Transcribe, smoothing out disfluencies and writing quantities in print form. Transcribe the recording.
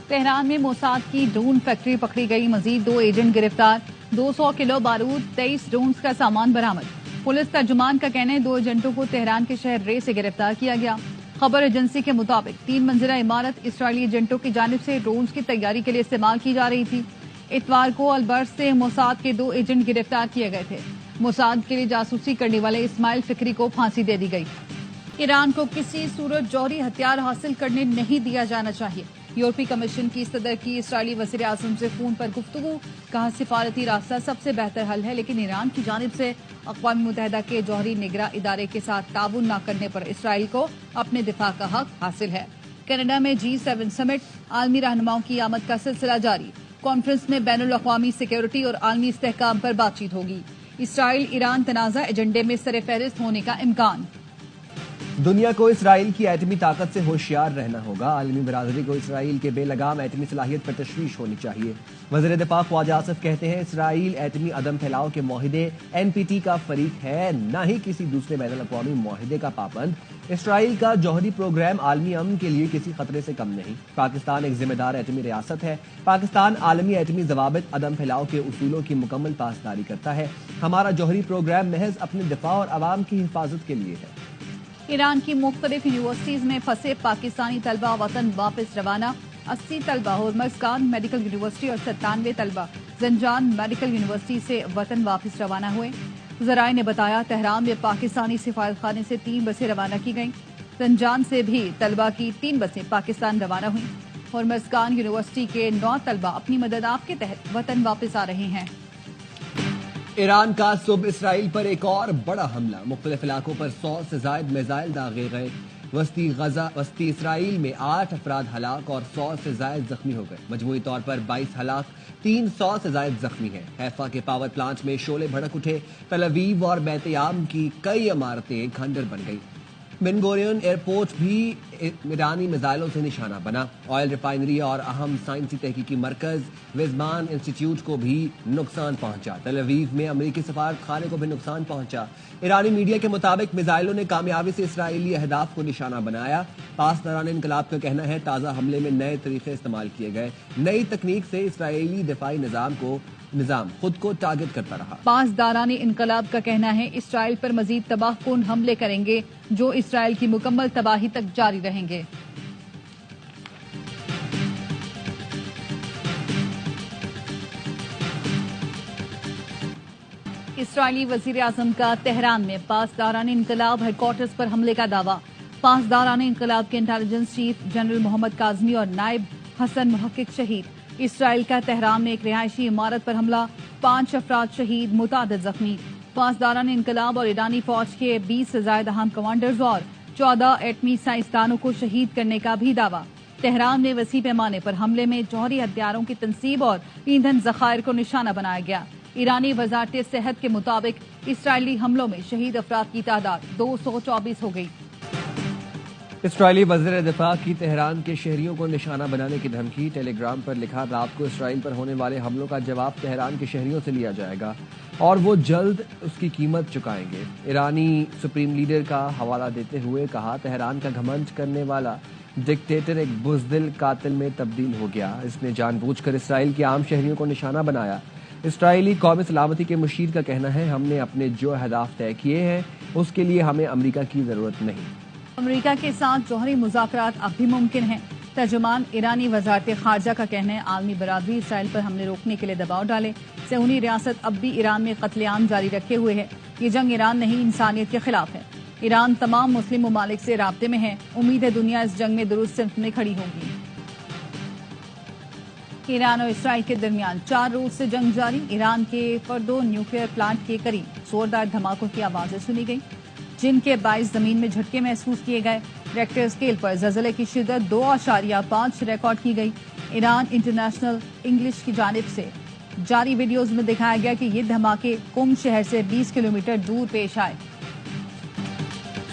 Tehran میں Mossad کی drone factory پکڑی گئی، مزید 2 ایجنٹ گرفتار، 200 کلو بارود، 23 ڈرونز کا سامان برآمد۔ پولیس ترجمان کا کہنا ہے 2 ایجنٹوں کو تہران کے شہر رے سے گرفتار کیا گیا۔ خبر ایجنسی کے مطابق 3 منزلہ عمارت اسرائیلی ایجنٹوں کی جانب سے ڈرونز کی تیاری کے لیے استعمال کی جا رہی تھی۔ اتوار کو البرز سے موساد کے 2 ایجنٹ گرفتار کیے گئے تھے۔ موساد کے لیے جاسوسی کرنے والے اسماعیل فکری کو پھانسی دے دی گئی۔ ایران کو کسی صورت جوہری ہتھیار حاصل کرنے نہیں دیا جانا چاہیے۔ یورپی کمیشن کی صدر کی اسرائیلی وزیر اعظم سے فون پر گفتگو، کہا سفارتی راستہ سب سے بہتر حل ہے، لیکن ایران کی جانب سے اقوام متحدہ کے جوہری نگراں ادارے کے ساتھ تعاون نہ کرنے پر اسرائیل کو اپنے دفاع کا حق حاصل ہے۔ کینیڈا میں G7 سمٹ، عالمی رہنماؤں کی آمد کا سلسلہ جاری۔ کانفرنس میں بین الاقوامی سیکیورٹی اور عالمی استحکام پر بات چیت ہوگی۔ اسرائیل ایران تنازع ایجنڈے میں سر فہرست ہونے کا امکان۔ دنیا کو اسرائیل کی ایٹمی طاقت سے ہوشیار رہنا ہوگا۔ عالمی برادری کو اسرائیل کے بے لگام ایٹمی صلاحیت پر تشویش ہونی چاہیے۔ وزیر دفاع خواجہ آصف کہتے ہیں اسرائیل ایٹمی عدم پھیلاؤ کے معاہدے NPT کا فریق ہے، نہ ہی کسی دوسرے بین الاقوامی معاہدے کا پابند۔ اسرائیل کا جوہری پروگرام عالمی امن کے لیے کسی خطرے سے کم نہیں۔ پاکستان ایک ذمہ دار ایٹمی ریاست ہے۔ پاکستان عالمی ایٹمی ضوابط عدم پھیلاؤ کے اصولوں کی مکمل پاسداری کرتا ہے۔ ہمارا جوہری پروگرام محض اپنے دفاع اور عوام کی حفاظت کے لیے ہے۔ ایران کی مختلف یونیورسٹیز میں پھنسے پاکستانی طلبہ وطن واپس روانہ۔ 80 طلبہ ہورمزگان میڈیکل یونیورسٹی اور 97 طلبہ زنجان میڈیکل یونیورسٹی سے وطن واپس روانہ ہوئے۔ ذرائع نے بتایا تہران میں پاکستانی سفارت خانے سے 3 بسیں روانہ کی گئیں۔ زنجان سے بھی طلبہ کی 3 بسیں پاکستان روانہ ہوئیں۔ ہورمزگان یونیورسٹی کے 9 طلبہ اپنی مدد آپ کے تحت وطن واپس آ رہے ہیں۔ ایران کا صبح اسرائیل پر ایک اور بڑا حملہ، مختلف علاقوں پر 100 سے زائد میزائل داغے گئے۔ وسطی اسرائیل میں 8 افراد ہلاک اور 100 سے زائد زخمی ہو گئے۔ مجموعی طور پر 22 ہلاک، 300 سے زائد زخمی ہیں۔ حیفا کے پاور پلانٹ میں شعلے بھڑک اٹھے۔ تل ابیب اور بیت یام کی کئی عمارتیں کھنڈر بن گئی۔ بن گورین ایئرپورٹ بھی ایرانی میزائلوں سے نشانہ بنا۔ آئل ریفائنری اور اہم سائنسی تحقیقی مرکز ویزمان انسٹیٹیوٹ کو بھی نقصان پہنچا۔ تل ابیب میں امریکی سفارت خانے کو بھی نقصان پہنچا۔ ایرانی میڈیا کے مطابق میزائلوں نے کامیابی سے اسرائیلی اہداف کو نشانہ بنایا۔ پاسداران انقلاب کا کہنا ہے تازہ حملے میں نئے طریقے استعمال کیے گئے۔ نئی تکنیک سے اسرائیلی دفاعی نظام خود کو ٹارگٹ کرتا رہا۔ پاسداران انقلاب کا کہنا ہے اسرائیل پر مزید تباہ کن حملے کریں گے جو اسرائیل کی مکمل تباہی تک جاری رہیں گے۔ اسرائیلی وزیر اعظم کا تہران میں پاسداران انقلاب ہیڈ کوارٹرز پر حملے کا دعویٰ۔ پاسداران انقلاب کے انٹیلیجنس چیف جنرل محمد کاظمی اور نائب حسن محقق شہید۔ اسرائیل کا تہران میں ایک رہائشی عمارت پر حملہ، 5 افراد شہید، متعدد زخمی۔ پاسداران انقلاب اور ایرانی فوج کے 20 سے زائد اہم کمانڈرز اور 14 ایٹمی سائنسدانوں کو شہید کرنے کا بھی دعویٰ۔ تہران میں وسیع پیمانے پر حملے میں جوہری ہتھیاروں کی تنصیب اور ایندھن ذخائر کو نشانہ بنایا گیا۔ ایرانی وزارت صحت کے مطابق اسرائیلی حملوں میں شہید افراد کی تعداد 224 ہو گئی۔ اسرائیلی وزیر دفاع کی تہران کے شہریوں کو نشانہ بنانے کی دھمکی۔ ٹیلی گرام پر لکھا رات کو اسرائیل پر ہونے والے حملوں کا جواب تہران کے شہریوں سے لیا جائے گا اور وہ جلد اس کی قیمت چکائیں گے۔ ایرانی سپریم لیڈر کا حوالہ دیتے ہوئے کہا تہران کا گھمنڈ کرنے والا ڈکٹیٹر ایک بزدل قاتل میں تبدیل ہو گیا۔ اس نے جان بوجھ کر اسرائیل کے عام شہریوں کو نشانہ بنایا۔ اسرائیلی قومی سلامتی کے مشیر کا کہنا ہے ہم نے اپنے جو اہداف طے کیے ہیں اس کے لیے ہمیں امریکہ کی ضرورت نہیں۔ امریکہ کے ساتھ جوہری مذاکرات اب بھی ممکن ہیں۔ ترجمان ایرانی وزارت خارجہ کا کہنا ہے عالمی برادری اسرائیل پر حملے روکنے کے لیے دباؤ ڈالے۔ صہیونی ریاست اب بھی ایران میں قتل عام جاری رکھے ہوئے ہے۔ یہ جنگ ایران نہیں انسانیت کے خلاف ہے۔ ایران تمام مسلم ممالک سے رابطے میں ہے۔ امید ہے دنیا اس جنگ میں درست صف میں کھڑی ہوگی۔ ایران اور اسرائیل کے درمیان 4 روز سے جنگ جاری۔ ایران کے فردو نیوکلیئر پلانٹ کے قریب زوردار دھماکوں کی آوازیں سنی گئیں جن کے باعث زمین میں جھٹکے محسوس کیے گئے۔ ریکٹر اسکیل پر زلزلے کی شدت 2.5 ریکارڈ کی گئی۔ ایران انٹرنیشنل انگلش کی جانب سے جاری ویڈیوز میں دکھایا گیا کہ یہ دھماکے قم شہر سے 20 کلومیٹر دور پیش آئے۔